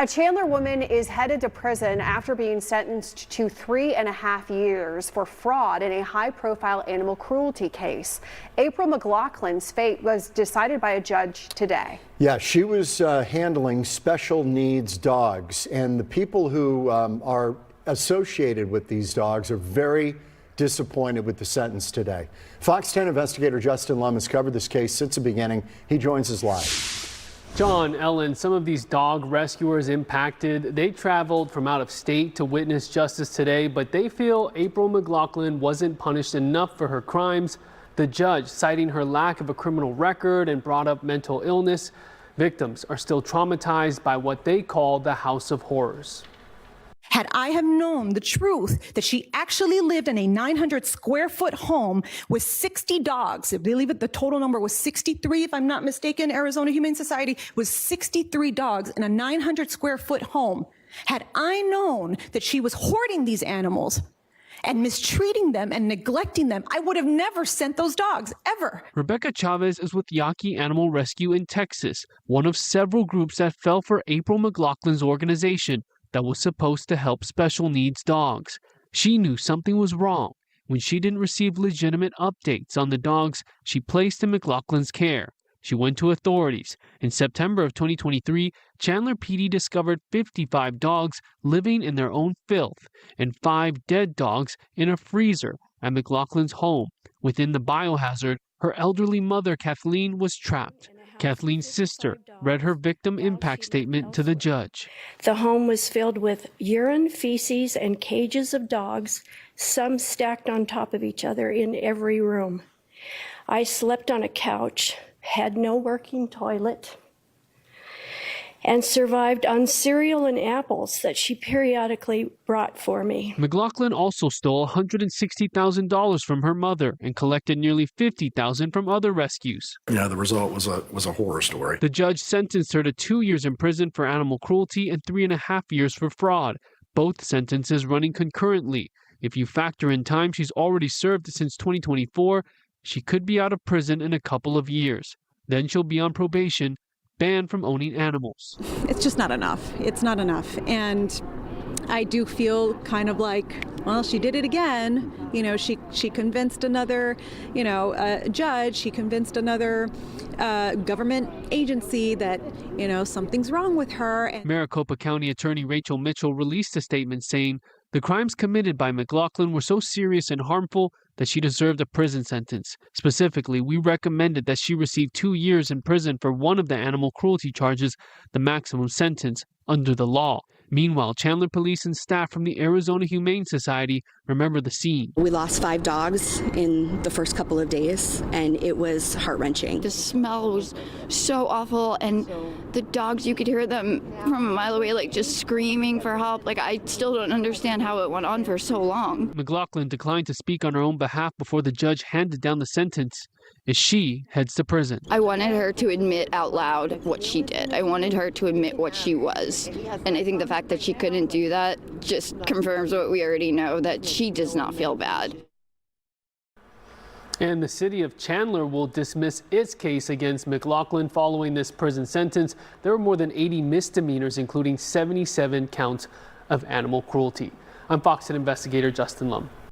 A Chandler woman is headed to prison after being sentenced to 3.5 years for fraud in a high-profile animal cruelty case. April McLaughlin's fate was decided by a judge today. Yeah, she was handling special needs dogs, and the people who are associated with these dogs are very disappointed with the sentence today. Fox 10 investigator Justin Lum has covered this case since the beginning. He joins us live. John, Ellen, some of these dog rescuers impacted, they traveled from out of state to witness justice today, but they feel April McLaughlin wasn't punished enough for her crimes. The judge citing her lack of a criminal record and brought up mental illness. Victims are still traumatized by what they call the House of Horrors. Had I have known the truth that she actually lived in a 900 square foot home with 60 dogs, I believe the total number was 63, if I'm not mistaken, Arizona Humane Society was 63 dogs in a 900 square foot home. Had I known that she was hoarding these animals and mistreating them and neglecting them, I would have never sent those dogs, ever. Rebecca Chavez is with Yaqui Animal Rescue in Texas, one of several groups that fell for April McLaughlin's organization that was supposed to help special needs dogs. She knew something was wrong when she didn't receive legitimate updates on the dogs she placed in McLaughlin's care. She went to authorities. In September of 2023, Chandler PD discovered 55 dogs living in their own filth and 5 dead dogs in a freezer at McLaughlin's home. Within the biohazard, her elderly mother, Kathleen, was trapped. Kathleen's sister read her victim impact statement to the judge. The home was filled with urine, feces, and cages of dogs, some stacked on top of each other in every room. I slept on a couch, had no working toilet, and survived on cereal and apples that she periodically brought for me. McLaughlin also stole $160,000 from her mother and collected nearly $50,000 from other rescues. Yeah, the result was a horror story. The judge sentenced her to 2 years in prison for animal cruelty and 3.5 years for fraud, both sentences running concurrently. If you factor in time she's already served since 2024, she could be out of prison in a couple of years. Then she'll be on probation, banned from owning animals. It's just not enough. It's not enough. And I do feel kind of like, well, she did it again. You know, she convinced another, judge, she convinced another government agency that, something's wrong with her. Maricopa County Attorney Rachel Mitchell released a statement saying the crimes committed by McLaughlin were so serious and harmful that she deserved a prison sentence. Specifically, we recommended that she receive 2 years in prison for one of the animal cruelty charges, the maximum sentence under the law. Meanwhile, Chandler police and staff from the Arizona Humane Society remember the scene. We lost 5 dogs in the first couple of days, and it was heart-wrenching. The smell was so awful, and the dogs, you could hear them from a mile away, like just screaming for help. Like, I still don't understand how it went on for so long. McLaughlin declined to speak on her own behalf before the judge handed down the sentence as she heads to prison. I wanted her to admit out loud what she did. I wanted her to admit what she was. And I think the fact that she couldn't do that just confirms what we already know, that she does not feel bad. And the city of Chandler will dismiss its case against McLaughlin following this prison sentence. There were more than 80 misdemeanors, including 77 counts of animal cruelty. I'm Fox 10 investigator Justin Lum.